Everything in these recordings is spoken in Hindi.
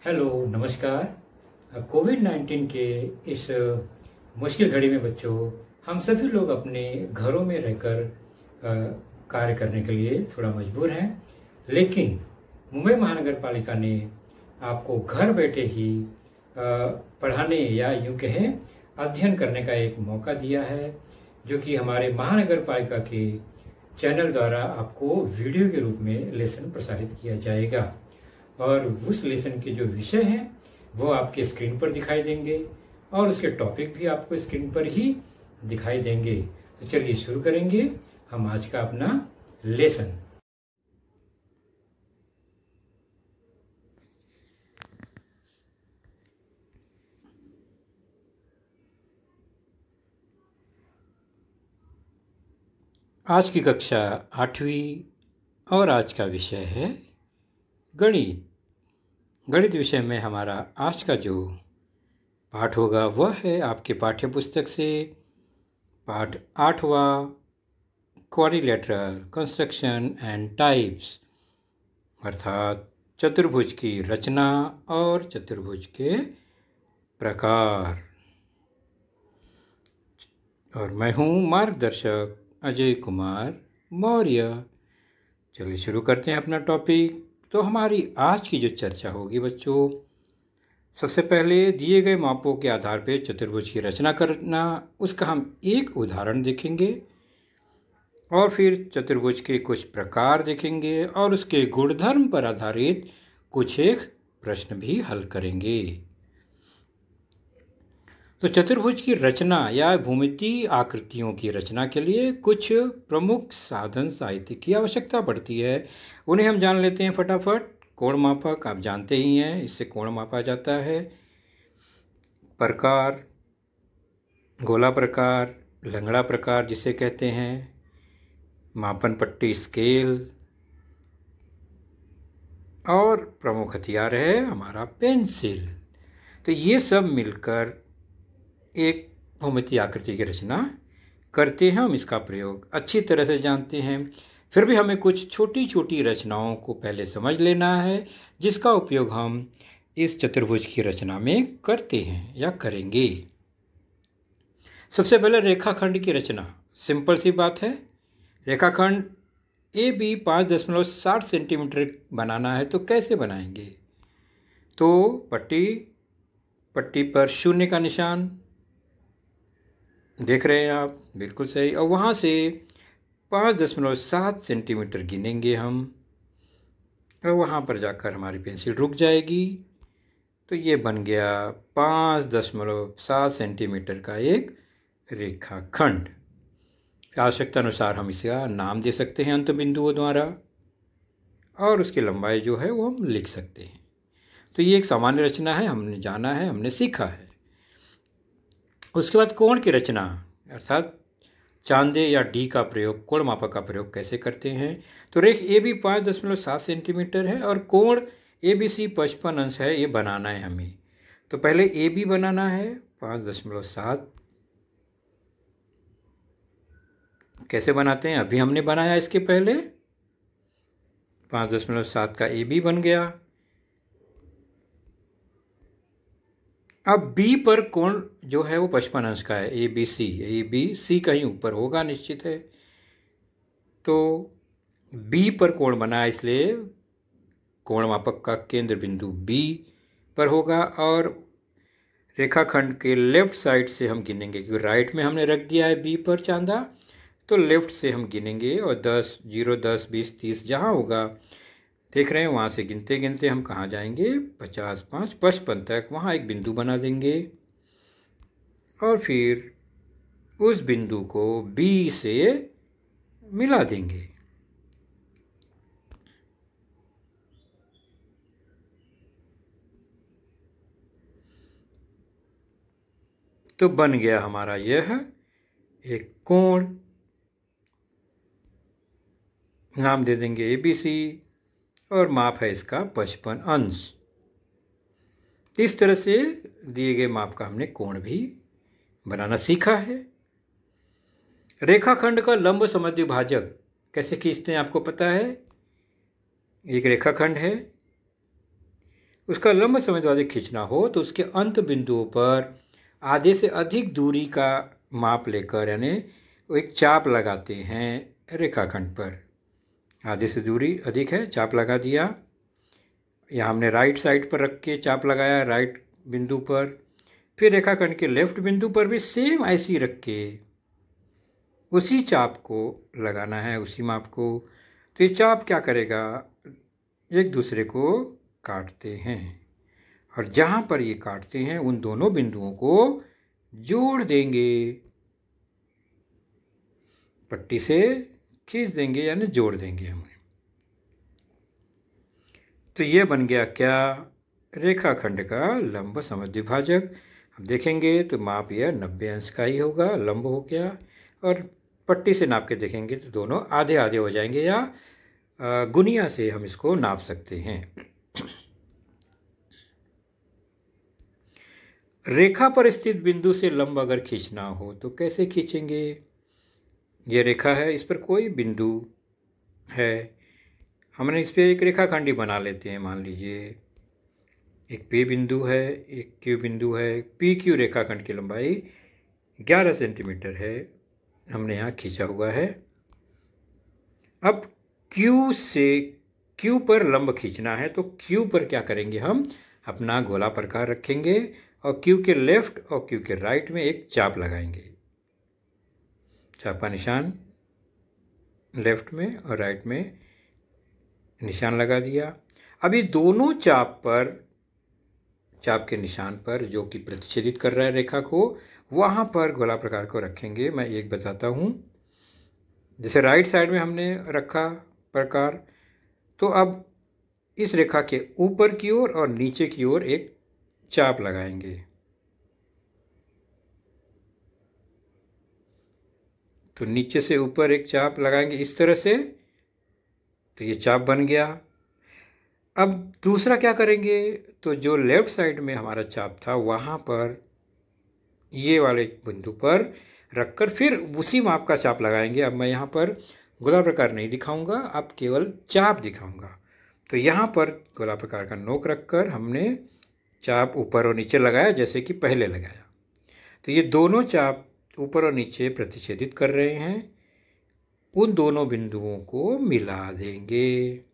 हेलो, नमस्कार। कोविड-19 के इस मुश्किल घड़ी में बच्चों, हम सभी लोग अपने घरों में रहकर कार्य करने के लिए थोड़ा मजबूर हैं। लेकिन मुंबई महानगर पालिका ने आपको घर बैठे ही पढ़ाने या यूं कहें अध्ययन करने का एक मौका दिया है, जो कि हमारे महानगर पालिका के चैनल द्वारा आपको वीडियो के रूप में लेसन प्रसारित किया जाएगा। और उस लेसन के जो विषय हैं वो आपके स्क्रीन पर दिखाई देंगे और उसके टॉपिक भी आपको स्क्रीन पर ही दिखाई देंगे। तो चलिए शुरू करेंगे हम आज का अपना लेसन। आज की कक्षा 8वीं और आज का विषय है गणित। गणित विषय में हमारा आज का जो पाठ होगा वह है आपके पाठ्य पुस्तक से पाठ 8वां, क्वाड्रिलेटरल कंस्ट्रक्शन एंड टाइप्स, अर्थात चतुर्भुज की रचना और चतुर्भुज के प्रकार। और मैं हूँ मार्गदर्शक अजय कुमार मौर्य। चलिए शुरू करते हैं अपना टॉपिक। तो हमारी आज की जो चर्चा होगी बच्चों, सबसे पहले दिए गए मापों के आधार पर चतुर्भुज की रचना करना, उसका हम एक उदाहरण देखेंगे और फिर चतुर्भुज के कुछ प्रकार देखेंगे और उसके गुणधर्म पर आधारित कुछ एक प्रश्न भी हल करेंगे। तो चतुर्भुज की रचना या भूमितीय आकृतियों की रचना के लिए कुछ प्रमुख साधन साहित्य की आवश्यकता पड़ती है। उन्हें हम जान लेते हैं फटाफट। कोण मापक आप जानते ही हैं, इससे कोण मापा जाता है। प्रकार, गोला प्रकार, लंगड़ा प्रकार जिसे कहते हैं, मापन पट्टी स्केल, और प्रमुख हथियार है हमारा पेंसिल। तो ये सब मिलकर एक भूमितीय आकृति की रचना करते हैं। हम इसका प्रयोग अच्छी तरह से जानते हैं, फिर भी हमें कुछ छोटी छोटी रचनाओं को पहले समझ लेना है, जिसका उपयोग हम इस चतुर्भुज की रचना में करते हैं या करेंगे। सबसे पहले रेखाखंड की रचना। सिंपल सी बात है, रेखाखंड AB 5.60 सेंटीमीटर बनाना है तो कैसे बनाएंगे? तो पट्टी पर शून्य का निशान देख रहे हैं आप, बिल्कुल सही। और वहाँ से 5.7 सेंटीमीटर गिनेंगे हम, और वहाँ पर जाकर हमारी पेंसिल रुक जाएगी। तो ये बन गया 5.7 सेंटीमीटर का एक रेखाखंड। आवश्यकता अनुसार हम इसका नाम दे सकते हैं अंत बिंदुओं द्वारा, और उसकी लंबाई जो है वो हम लिख सकते हैं। तो ये एक सामान्य रचना है, हमने जाना है, हमने सीखा है। उसके बाद कोण की रचना, अर्थात चांदे या डी का प्रयोग, कोण मापक का प्रयोग कैसे करते हैं? तो रेख AB 5.7 सेंटीमीटर है और कोण ABC 55 अंश है, ये बनाना है हमें। तो पहले AB बनाना है 5.7। कैसे बनाते हैं? अभी हमने बनाया इसके पहले। 5.7 का AB बन गया। अब B पर कोण जो है वो 55 अंश का है, ABC कहीं ऊपर होगा निश्चित है। तो B पर कोण बना, इसलिए कोण मापक का केंद्र बिंदु B पर होगा, और रेखाखंड के लेफ्ट साइड से हम गिनेंगे, क्योंकि राइट में हमने रख दिया है B पर चांदा, तो लेफ्ट से हम गिनेंगे और 10, 0, 10, 20, 30 जहाँ होगा देख रहे हैं, वहाँ से गिनते गिनते हम कहाँ जाएंगे? 50, 5, 55 तक। वहाँ एक बिंदु बना देंगे और फिर उस बिंदु को B से मिला देंगे। तो बन गया हमारा यह एक कोण। नाम दे देंगे ABC और माप है इसका 55 अंश। इस तरह से दिए गए माप का हमने कोण भी बनाना सीखा है। रेखाखंड का लंब समद्विभाजक कैसे खींचते हैं आपको पता है? एक रेखाखंड है, उसका लंब समद्विभाजक खींचना हो तो उसके अंत बिंदुओं पर आधे से अधिक दूरी का माप लेकर यानी एक चाप लगाते हैं रेखाखंड पर। आधे से दूरी अधिक है, चाप लगा दिया। यहाँ हमने राइट साइड पर रख के चाप लगाया राइट बिंदु पर। फिर रेखाखंड के लेफ्ट बिंदु पर भी सेम ऐसी रख के उसी चाप को लगाना है, उसी माप को। तो ये चाप क्या करेगा, एक दूसरे को काटते हैं और जहाँ पर ये काटते हैं उन दोनों बिंदुओं को जोड़ देंगे, पट्टी से खींच देंगे यानी जोड़ देंगे हमें। तो ये बन गया क्या, रेखाखंड का लंब समद्विभाजक। हम देखेंगे तो माप यह 90 अंश का ही होगा, लंब हो गया। और पट्टी से नाप के देखेंगे तो दोनों आधे आधे हो जाएंगे, या गुनिया से हम इसको नाप सकते हैं। रेखा पर स्थित बिंदु से लंब अगर खींचना हो तो कैसे खींचेंगे। ये रेखा है, इस पर कोई बिंदु है, हमने इस पर एक रेखाखंडी बना लेते हैं। मान लीजिए एक P बिंदु है, एक Q बिंदु है। PQ रेखाखंड की लंबाई 11 सेंटीमीटर है, हमने यहाँ खींचा हुआ है। अब Q पर लंब खींचना है तो Q पर क्या करेंगे, हम अपना गोला प्रकार रखेंगे और Q के लेफ्ट और Q के राइट में एक चाप लगाएंगे। चाप का निशान लेफ्ट में और राइट में निशान लगा दिया। अभी दोनों चाप के निशान पर जो कि प्रतिच्छेदित कर रहा है रेखा को, वहाँ पर गोला प्रकार को रखेंगे। मैं एक बताता हूँ। जैसे राइट साइड में हमने रखा प्रकार, तो अब इस रेखा के ऊपर की ओर और नीचे की ओर एक चाप लगाएंगे। तो नीचे से ऊपर एक चाप लगाएंगे इस तरह से, तो ये चाप बन गया। अब दूसरा क्या करेंगे, तो जो लेफ्ट साइड में हमारा चाप था वहाँ पर ये वाले बिंदु पर रखकर फिर उसी माप का चाप लगाएंगे। अब मैं यहाँ पर गोला प्रकार नहीं दिखाऊंगा, अब केवल चाप दिखाऊंगा। तो यहाँ पर गोला प्रकार का नोक रखकर हमने चाप ऊपर और नीचे लगाया जैसे कि पहले लगाया। तो ये दोनों चाप ऊपर और नीचे प्रतिच्छेदित कर रहे हैं, उन दोनों बिंदुओं को मिला देंगे।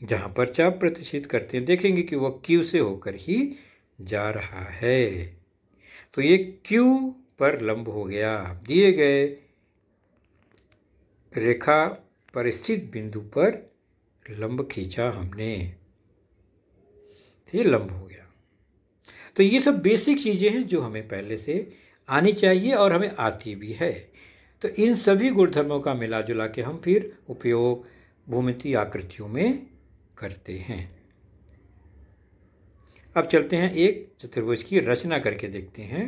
जहाँ पर चाप प्रतिच्छेद करते हैं देखेंगे कि वह Q से होकर ही जा रहा है। तो ये Q पर लंब हो गया। दिए गए रेखा पर स्थित बिंदु पर लंब खींचा हमने, तो ये लंब हो गया। तो ये सब बेसिक चीज़ें हैं जो हमें पहले से आनी चाहिए और हमें आती भी है। तो इन सभी गुणधर्मों का मिला जुला के हम फिर उपयोग भूमितीय आकृतियों में करते हैं। अब चलते हैं एक चतुर्भुज की रचना करके देखते हैं।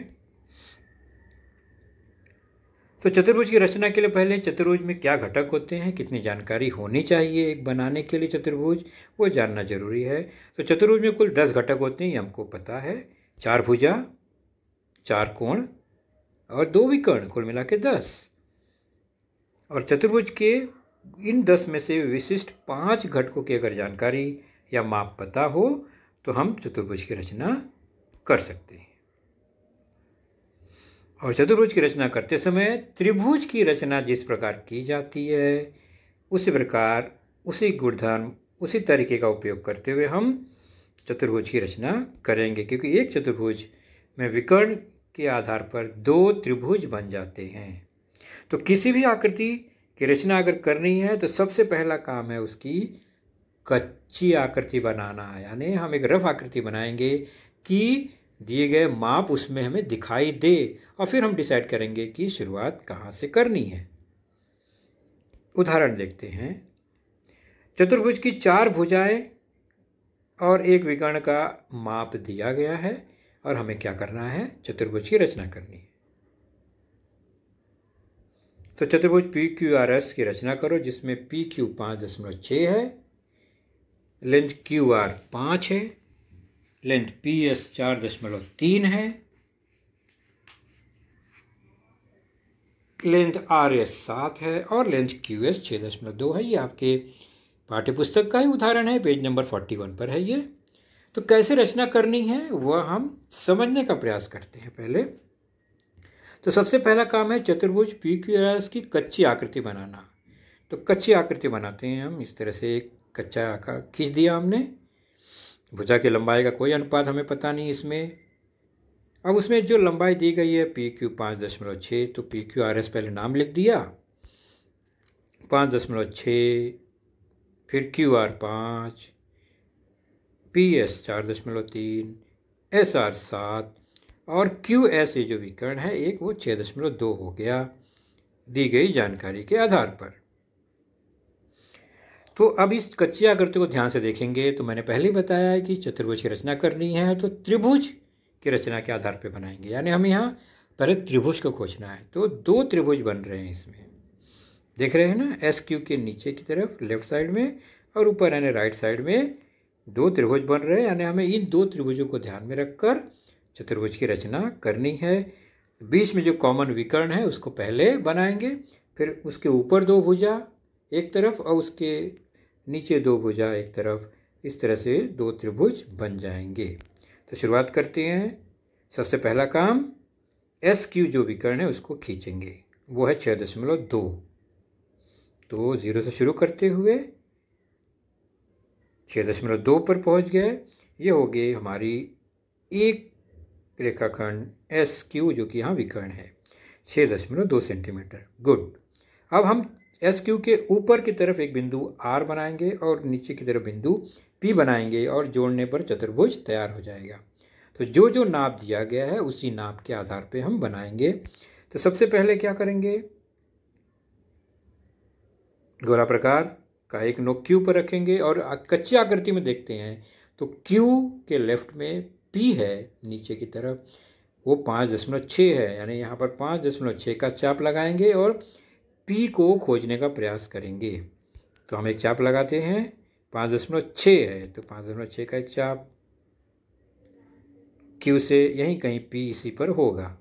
तो चतुर्भुज की रचना के लिए पहले चतुर्भुज में क्या घटक होते हैं, कितनी जानकारी होनी चाहिए एक बनाने के लिए चतुर्भुज, वो जानना जरूरी है। तो चतुर्भुज में कुल 10 घटक होते हैं, ये हमको पता है। 4 भुजा, 4 कोण और 2 विकर्ण, कुल मिला के 10। और चतुर्भुज के इन 10 में से विशिष्ट 5 घटकों की अगर जानकारी या माप पता हो तो हम चतुर्भुज की रचना कर सकते हैं। और चतुर्भुज की रचना करते समय त्रिभुज की रचना जिस प्रकार की जाती है उसी प्रकार, उसी गुणधर्म, उसी तरीके का उपयोग करते हुए हम चतुर्भुज की रचना करेंगे। क्योंकि एक चतुर्भुज में विकर्ण के आधार पर 2 त्रिभुज बन जाते हैं। तो किसी भी आकृति की रचना अगर करनी है तो सबसे पहला काम है उसकी कच्ची आकृति बनाना। यानी हम एक रफ आकृति बनाएंगे कि दिए गए माप उसमें हमें दिखाई दे, और फिर हम डिसाइड करेंगे कि शुरुआत कहाँ से करनी है। उदाहरण देखते हैं। चतुर्भुज की 4 भुजाएं और एक विकर्ण का माप दिया गया है और हमें क्या करना है, चतुर्भुज की रचना करनी है। तो चतुर्भुज PQRS की रचना करो जिसमें PQ 5.6 है, लेंथ QR 5 है, लेंथ PS 4.3 है, लेंथ RS 7 है और लेंथ QS 6.2 है। ये आपके पाठ्यपुस्तक का ही उदाहरण है, पेज नंबर 41 पर है ये। तो कैसे रचना करनी है वह हम समझने का प्रयास करते हैं पहले। तो सबसे पहला काम है चतुर्भुज PQRS की कच्ची आकृति बनाना। तो कच्ची आकृति बनाते हैं हम। इस तरह से एक कच्चा आकार खींच दिया हमने। भुजा की लंबाई का कोई अनुपात हमें पता नहीं इसमें। अब उसमें जो लंबाई दी गई है PQ 5.6, तो PQRS पहले नाम लिख दिया 5.6, फिर QR 5, PS 4.3, SR 7 और QS ये जो विकर्ण है एक वो 6.2 हो गया दी गई जानकारी के आधार पर। तो अब इस कच्ची आकृति को ध्यान से देखेंगे तो मैंने पहले ही बताया है कि चतुर्भुज की रचना करनी है तो त्रिभुज की रचना के आधार पर बनाएंगे, यानी हमें यहाँ पहले त्रिभुज को खोजना है। तो 2 त्रिभुज बन रहे हैं इसमें, देख रहे हैं ना, SQ के नीचे की तरफ लेफ्ट साइड में और ऊपर यानी राइट साइड में 2 त्रिभुज बन रहे हैं, यानी हमें इन 2 त्रिभुजों को ध्यान में रखकर चतुर्भुज की रचना करनी है। बीच में जो कॉमन विकर्ण है उसको पहले बनाएंगे, फिर उसके ऊपर 2 भुजा एक तरफ और उसके नीचे 2 भुजा एक तरफ, इस तरह से 2 त्रिभुज बन जाएंगे। तो शुरुआत करते हैं। सबसे पहला काम SQ जो विकर्ण है उसको खींचेंगे, वो है 6.2। तो 0 से शुरू करते हुए 6.2 पर पहुंच गए। ये हो गई हमारी एक रेखाखंड SQ जो कि यहाँ विकर्ण है 6.2 सेंटीमीटर। गुड। अब हम SQ के ऊपर की तरफ एक बिंदु R बनाएंगे और नीचे की तरफ बिंदु P बनाएंगे और जोड़ने पर चतुर्भुज तैयार हो जाएगा। तो जो जो नाप दिया गया है उसी नाप के आधार पे हम बनाएंगे। तो सबसे पहले क्या करेंगे, गोला प्रकार का एक नोक Q पर रखेंगे और कच्ची आकृति में देखते हैं तो Q के लेफ्ट में P है नीचे की तरफ, वो 5.6 है, यानी यहाँ पर 5.6 का चाप लगाएंगे और P को खोजने का प्रयास करेंगे। तो हम एक चाप लगाते हैं, 5.6 है तो 5.6 का एक चाप Q से यहीं कहीं P इसी पर होगा,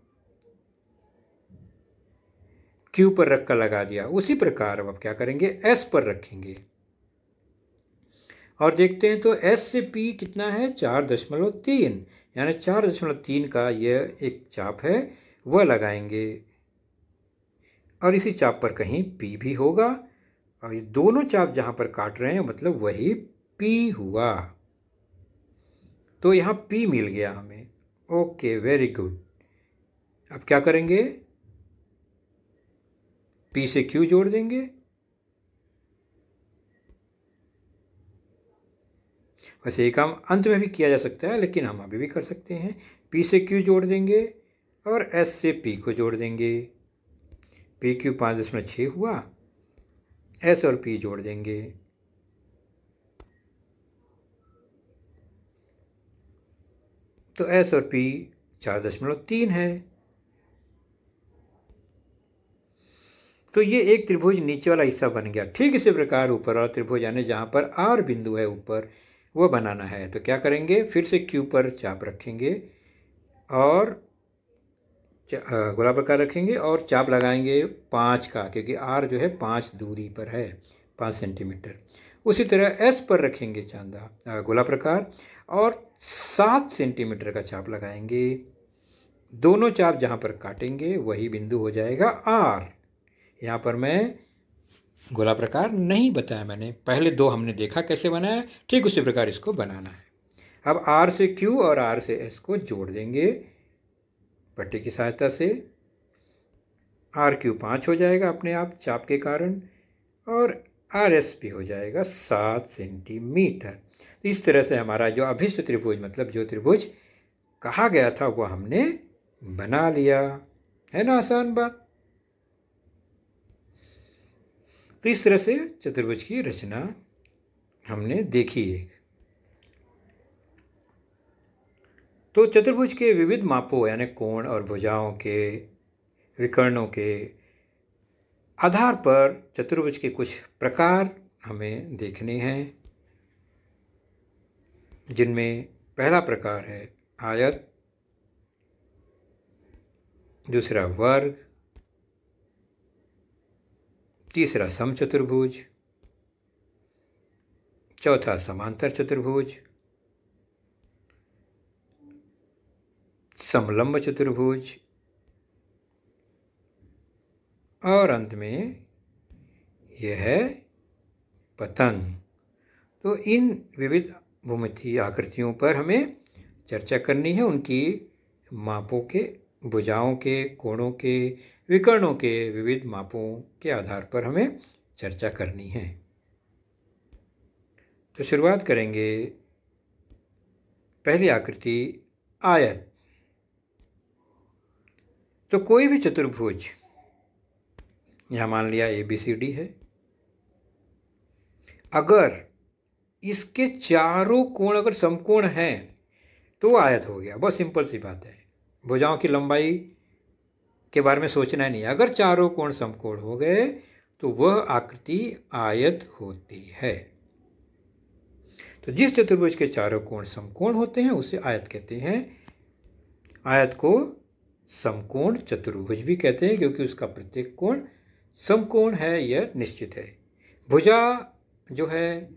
Q पर रख कर लगा दिया। उसी प्रकार अब क्या करेंगे, S पर रखेंगे और देखते हैं तो S से P कितना है 4.3, यानी 4.3 का यह एक चाप है वह लगाएंगे और इसी चाप पर कहीं P भी होगा और ये दोनों चाप जहाँ पर काट रहे हैं मतलब वही P हुआ। तो यहाँ P मिल गया हमें। Okay, very good. अब क्या करेंगे, P से Q जोड़ देंगे, वैसे ये काम अंत में भी किया जा सकता है लेकिन हम अभी भी कर सकते हैं। P से Q जोड़ देंगे और S से P को जोड़ देंगे, PQ 5.6 हुआ, S और P जोड़ देंगे, तो S और P 4.3 है। तो ये एक त्रिभुज नीचे वाला हिस्सा बन गया। ठीक इसी प्रकार ऊपर वाला त्रिभुज यानी जहाँ पर R बिंदु है ऊपर वो बनाना है। तो क्या करेंगे, फिर से Q पर चाप रखेंगे और गोला प्रकार रखेंगे और चाप लगाएंगे 5 का, क्योंकि R जो है 5 दूरी पर है, 5 सेंटीमीटर। उसी तरह S पर रखेंगे चांदा गोला प्रकार और 7 सेंटीमीटर का चाप लगाएंगे। दोनों चाप जहाँ पर काटेंगे वही बिंदु हो जाएगा R। यहाँ पर मैं गोला प्रकार नहीं बताया, मैंने पहले 2 हमने देखा कैसे बनाया, ठीक उसी प्रकार इसको बनाना है। अब R से Q और R से S को जोड़ देंगे पट्टी की सहायता से। RQ 5 हो जाएगा अपने आप चाप के कारण और RS भी हो जाएगा 7 सेंटीमीटर। तो इस तरह से हमारा जो अभिष्ट त्रिभुज मतलब जो त्रिभुज कहा गया था वो हमने बना लिया, है ना आसान बात। तो इस तरह से चतुर्भुज की रचना हमने देखी एक। तो चतुर्भुज के विविध मापों यानी कोण और भुजाओं के विकर्णों के आधार पर चतुर्भुज के कुछ प्रकार हमें देखने हैं, जिनमें पहला प्रकार है आयत, दूसरा वर्ग, तीसरा समचतुर्भुज, चौथा समांतर चतुर्भुज, समलंब चतुर्भुज और अंत में यह है पतंग। तो इन विविध भूमितीय आकृतियों पर हमें चर्चा करनी है, उनकी मापों के, भुजाओं के, कोणों के, विकर्णों के विविध मापों के आधार पर हमें चर्चा करनी है। तो शुरुआत करेंगे पहली आकृति आयत। तो कोई भी चतुर्भुज, यहाँ मान लिया ABCD है, अगर इसके चारों कोण अगर समकोण हैं तो आयत हो गया। बहुत सिंपल सी बात है, भुजाओं की लंबाई के बारे में सोचना नहीं। अगर चारों कोण समकोण हो गए तो वह आकृति आयत होती है। तो जिस चतुर्भुज के चारों कोण समकोण होते हैं उसे आयत कहते हैं। आयत को समकोण चतुर्भुज भी कहते हैं क्योंकि उसका प्रत्येक कोण समकोण है, यह निश्चित है। भुजा जो है,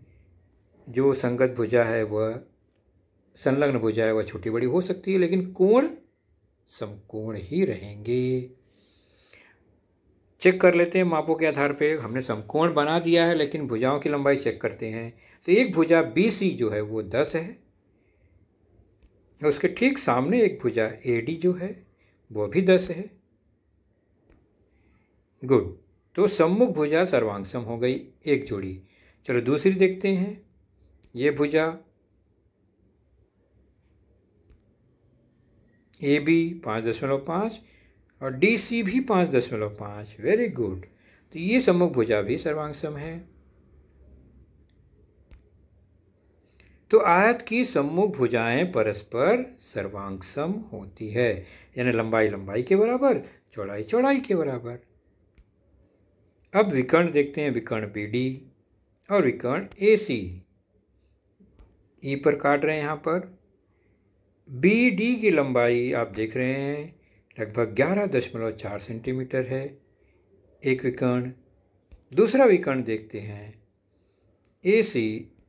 जो संगत भुजा है वह, संलग्न भुजा है वह छोटी बड़ी हो सकती है, लेकिन कोण समकोण ही रहेंगे। चेक कर लेते हैं मापों के आधार पे। हमने समकोण बना दिया है लेकिन भुजाओं की लंबाई चेक करते हैं। तो एक भुजा BC जो है वो 10 है, उसके ठीक सामने एक भुजा AD जो है वो भी 10 है। गुड, तो सम्मुख भुजा सर्वांगसम हो गई, एक जोड़ी। चलो दूसरी देखते हैं। ये भुजा AB 5.5 और DC भी 5.5। वेरी गुड, तो ये सम्मुख भुजा भी सर्वांगसम है। तो आयत की सम्मुख भुजाएं परस्पर सर्वांगसम होती है, यानी लंबाई लंबाई के बराबर, चौड़ाई चौड़ाई के बराबर। अब विकर्ण देखते हैं, विकर्ण BD और विकर्ण AC। E पर काट रहे हैं यहाँ पर। BD की लंबाई आप देख रहे हैं लगभग 11.4 सेंटीमीटर है एक विकर्ण। दूसरा विकर्ण देखते हैं AC,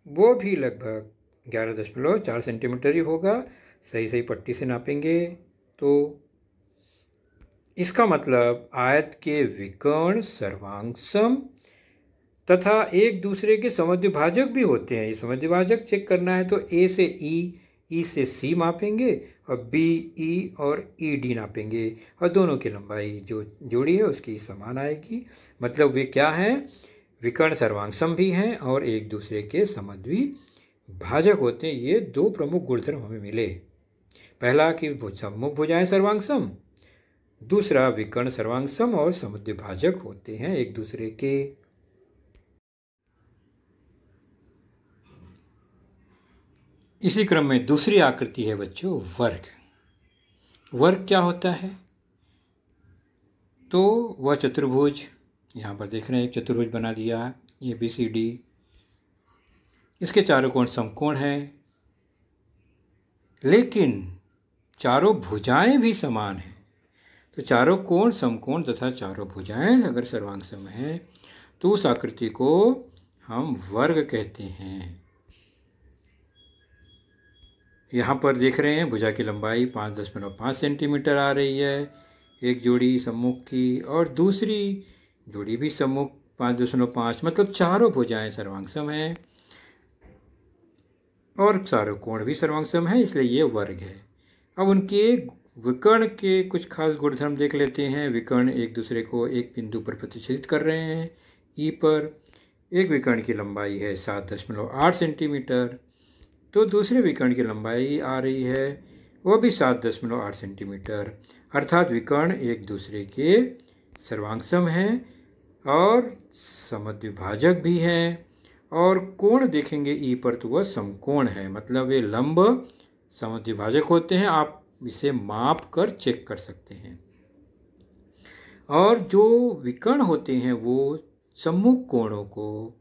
वो भी लगभग 11.4 सेंटीमीटर ही होगा। सही सही पट्टी से नापेंगे तो इसका मतलब आयत के विकर्ण सर्वांगसम तथा एक दूसरे के समद्विभाजक भी होते हैं। ये समद्विभाजक चेक करना है तो A से E से C मापेंगे और BE और ED नापेंगे और दोनों की लंबाई जो जोड़ी है उसकी समान आएगी। मतलब वे क्या हैं, विकर्ण सर्वांगसम भी हैं और एक दूसरे के समद्विभाजक होते हैं। ये दो प्रमुख गुणधर्म हमें मिले। पहला कि सम्मुख भुजाएं सर्वांगसम, दूसरा विकर्ण सर्वांगसम और समद्विभाजक होते हैं एक दूसरे के। इसी क्रम में दूसरी आकृति है बच्चों वर्ग। वर्ग क्या होता है? तो वह चतुर्भुज, यहाँ पर देख रहे हैं एक चतुर्भुज बना दिया ABCD, इसके चारों कोण समकोण हैं लेकिन चारों भुजाएं भी समान हैं। तो चारों कोण समकोण तथा चारों भुजाएं अगर सर्वांगसम हैं तो उस आकृति को हम वर्ग कहते हैं। यहाँ पर देख रहे हैं भुजा की लंबाई 5.5 सेंटीमीटर आ रही है, एक जोड़ी सम्मुख की और दूसरी जोड़ी भी सम्मुख 5.5, मतलब चारों भुजाएं सर्वांगसम हैं और चारों कोण भी सर्वांगसम है, इसलिए ये वर्ग है। अब उनके विकर्ण के कुछ खास गुणधर्म देख लेते हैं। विकर्ण एक दूसरे को एक बिंदु पर प्रतिच्छेदित कर रहे हैं E पर। एक विकर्ण की लंबाई है 7.8 सेंटीमीटर, तो दूसरे विकर्ण की लंबाई आ रही है वह भी 7.8 सेंटीमीटर, अर्थात विकर्ण एक दूसरे के सर्वांगसम हैं और समद्विभाजक भी हैं। और कोण देखेंगे E पर तो वह समकोण है, मतलब वे लंब समद्विभाजक होते हैं। आप इसे माप कर चेक कर सकते हैं। और जो विकर्ण होते हैं वो सम्मुख कोणों को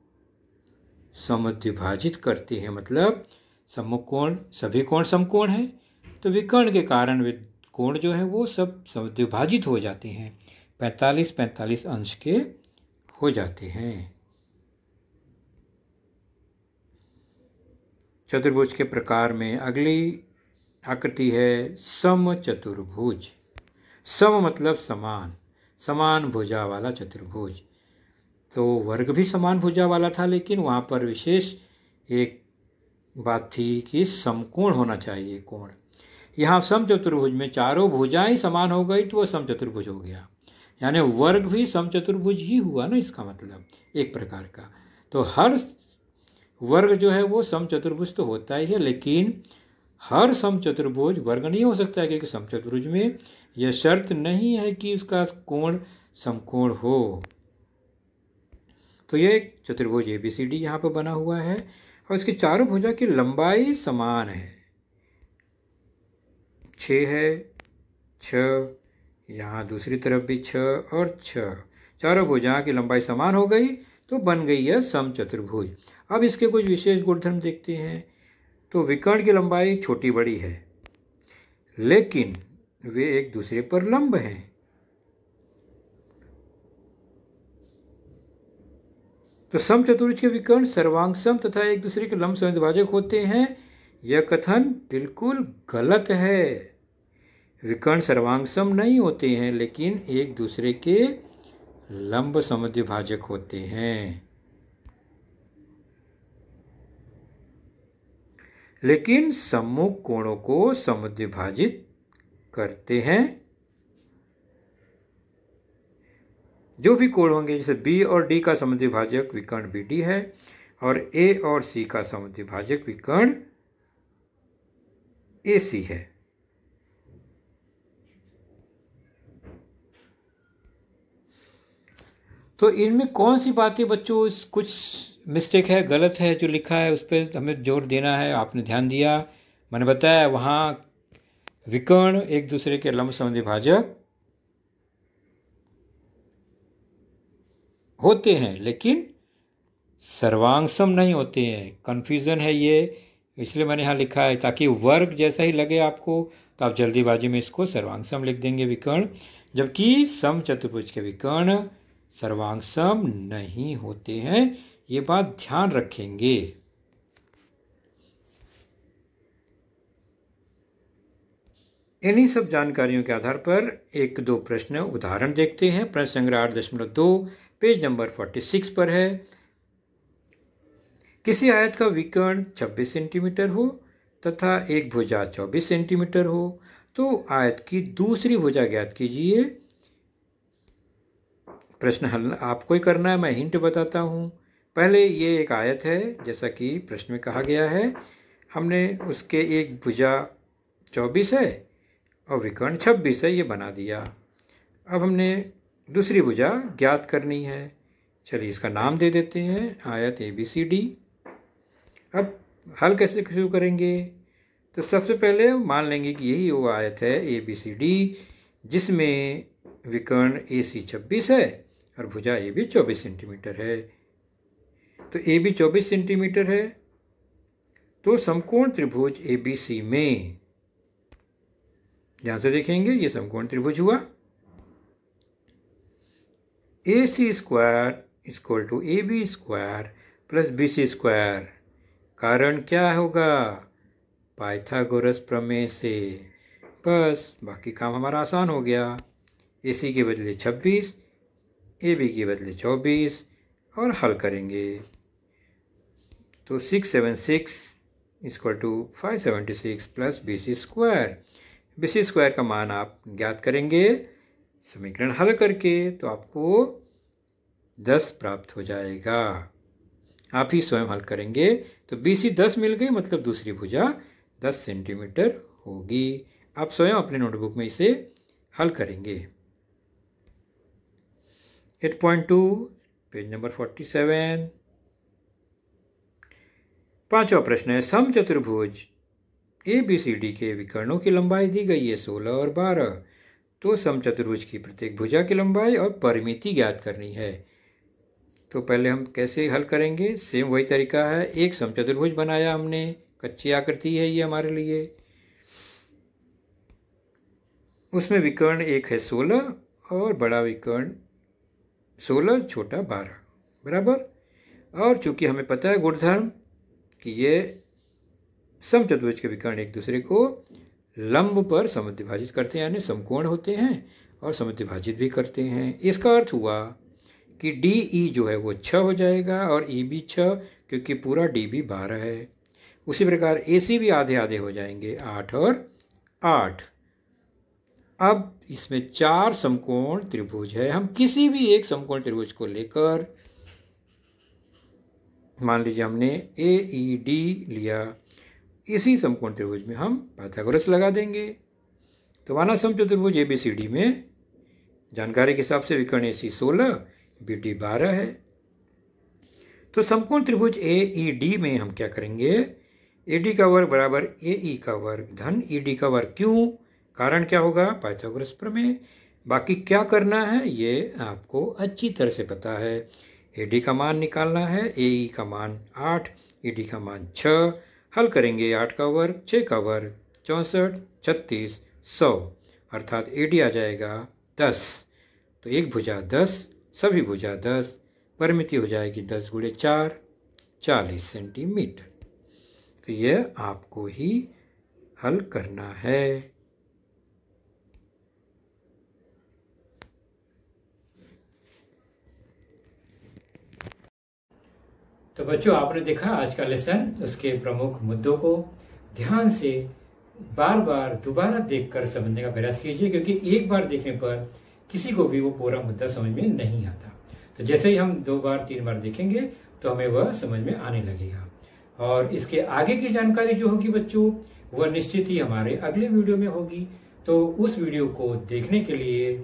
समद्विभाजित करते हैं, मतलब सम्मुख कोण, सभी कोण समकोण हैं तो विकर्ण के कारण वे कोण जो है वो सब समद्विभाजित हो जाते हैं, 45-45 अंश के हो जाते हैं। चतुर्भुज के प्रकार में अगली आकृति है समचतुर्भुज। सम मतलब समान, समान भुजा वाला चतुर्भुज। तो वर्ग भी समान भुजा वाला था, लेकिन वहाँ पर विशेष एक बात थी कि समकोण होना चाहिए कोण। यहाँ समचतुर्भुज में चारों भुजाएं समान हो गई तो वो समचतुर्भुज हो गया, यानी वर्ग भी समचतुर्भुज ही हुआ ना, इसका मतलब एक प्रकार का। तो हर वर्ग जो है वो समचतुर्भुज तो होता ही है, लेकिन हर समचतुर्भुज वर्ग नहीं हो सकता है, क्योंकि समचतुर्भुज में यह शर्त नहीं है कि उसका कोण समकोण हो। तो यह एक चतुर्भुज ABCD यहाँ पर बना हुआ है और इसकी चारों भुजा की लंबाई समान है, 6 है, 6, यहाँ दूसरी तरफ भी 6 और 6, चारों भुजाओं की लंबाई समान हो गई तो बन गई है समचतुर्भुज। अब इसके कुछ विशेष गुणधर्म देखते हैं। तो विकर्ण की लंबाई छोटी बड़ी है, लेकिन वे एक दूसरे पर लंब हैं। तो समचतुर्भुज के विकर्ण सर्वांगसम तथा एक दूसरे के लंब समद्विभाजक होते हैं। यह कथन बिल्कुल गलत है। विकर्ण सर्वांगसम नहीं होते हैं, लेकिन एक दूसरे के लंब समद्विभाजक होते हैं। लेकिन सम्मुख कोणों को समद्विभाजित करते हैं। जो भी कोण होंगे, जैसे B और D का समद्विभाजक विकर्ण BD है और A और C का समद्विभाजक विकर्ण AC है। तो इनमें कौन सी बातें बच्चों कुछ मिस्टेक है, गलत है जो लिखा है, उस पर हमें जोर देना है। आपने ध्यान दिया, मैंने बताया वहाँ विकर्ण एक दूसरे के लंब समद्विभाजक होते हैं, लेकिन सर्वांगसम नहीं होते हैं। कन्फ्यूज़न है ये, इसलिए मैंने यहाँ लिखा है, ताकि वर्ग जैसा ही लगे आपको, तो आप जल्दीबाजी में इसको सर्वांगसम लिख देंगे विकर्ण, जबकि समचतुर्भुज के विकर्ण सर्वांगसम नहीं होते हैं। ये बात ध्यान रखेंगे। इन्हीं सब जानकारियों के आधार पर एक दो प्रश्न उदाहरण देखते हैं। प्रश्न संग्रह 8.2 पेज नंबर 46 पर है। किसी आयत का विकर्ण 26 सेंटीमीटर हो तथा एक भुजा 24 सेंटीमीटर हो, तो आयत की दूसरी भुजा ज्ञात कीजिए। प्रश्न हल आपको ही करना है, मैं हिंट बताता हूँ। पहले ये एक आयत है, जैसा कि प्रश्न में कहा गया है। हमने उसके एक भुजा 24 है और विकर्ण 26 है, ये बना दिया। अब हमने दूसरी भुजा ज्ञात करनी है। चलिए इसका नाम दे देते हैं, आयत ABCD। अब हल कैसे शुरू करेंगे? तो सबसे पहले मान लेंगे कि यही वो आयत है ABCD, जिसमें विकर्ण AC 26 है और भुजा AB 24 सेंटीमीटर है। तो AB 24 सेंटीमीटर है, तो समकोण त्रिभुज ABC में, ध्यान से देखेंगे, ये समकोण त्रिभुज हुआ। AC square equal to AB square plus BC square. कारण क्या होगा? पाइथागोरस प्रमेय से। बस बाकी काम हमारा आसान हो गया। AC के बदले 26, AB के बदले 24 और हल करेंगे। तो 676 इक्वल टू 576 प्लस BC स्क्वायर। BC स्क्वायर का मान आप ज्ञात करेंगे समीकरण हल करके, तो आपको 10 प्राप्त हो जाएगा। आप ही स्वयं हल करेंगे तो BC 10 मिल गई, मतलब दूसरी भुजा 10 सेंटीमीटर होगी। आप स्वयं अपने नोटबुक में इसे हल करेंगे। 8.2 पेज नंबर 47। पांचवा प्रश्न है, समचतुर्भुज ABCD के विकर्णों की लंबाई दी गई है 16 और 12। तो समचतुर्भुज की प्रत्येक भुजा की लंबाई और परिमिति ज्ञात करनी है। तो पहले हम कैसे हल करेंगे? सेम वही तरीका है। एक समचतुर्भुज बनाया हमने, कच्ची आकृति है ये हमारे लिए। उसमें विकर्ण एक है 16 और बड़ा विकर्ण 16, छोटा 12 बराबर। और चूंकि हमें पता है गुणधर्म कि ये समचतुर्भुज के विकर्ण एक दूसरे को लंब पर समद्विभाजित करते हैं, यानी समकोण होते हैं और समद्विभाजित भी करते हैं। इसका अर्थ हुआ कि डी ई जो है वो 6 हो जाएगा और ई भी 6, क्योंकि पूरा डी भी 12 है। उसी प्रकार ए सी भी आधे आधे हो जाएंगे, 8 और 8। अब इसमें 4 समकोण त्रिभुज है। हम किसी भी एक समकोण त्रिभुज को लेकर, मान लीजिए हमने ए ई डी लिया, इसी समकोण त्रिभुज में हम पाइथागोरस लगा देंगे। तो माना समचतुर्भुज ए बी सी डी में जानकारी के हिसाब से विकर्ण ए सी 16, बी डी 12 है। तो समकोण त्रिभुज ए ई डी में हम क्या करेंगे, ए डी का वर्ग बराबर ए ई का वर्ग धन ई डी का वर्ग। क्यों? कारण क्या होगा? पाइथागोरस प्रमेय। बाकी क्या करना है ये आपको अच्छी तरह से पता है। ए डी का मान निकालना है, ए ई का मान 8, ई डी का मान 6। हल करेंगे, 8 का वर्ग 6 का वर्ग 64, 36, 100, अर्थात ए डी आ जाएगा 10। तो एक भुजा 10, सभी भुजा 10, परिमिति हो जाएगी 10 × 4, 40 सेंटीमीटर। तो यह आपको ही हल करना है। तो बच्चों, आपने देखा आज का लेसन, उसके प्रमुख मुद्दों को ध्यान से बार बार दोबारा देखकर समझने का प्रयास कीजिए, क्योंकि एक बार देखने पर किसी को भी वो पूरा मुद्दा समझ में नहीं आता। तो जैसे ही हम 2 बार 3 बार देखेंगे तो हमें वह समझ में आने लगेगा। और इसके आगे की जानकारी जो होगी बच्चों, वह निश्चित ही हमारे अगले वीडियो में होगी। तो उस वीडियो को देखने के लिए,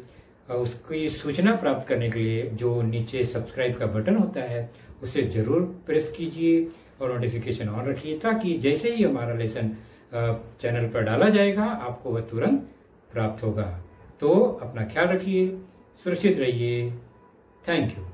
उसकी सूचना प्राप्त करने के लिए जो नीचे सब्सक्राइब का बटन होता है उसे जरूर प्रेस कीजिए और नोटिफिकेशन ऑन रखिए, ताकि जैसे ही हमारा लेसन चैनल पर डाला जाएगा आपको वह तुरंत प्राप्त होगा। तो अपना ख्याल रखिए, सुरक्षित रहिए। Thank you.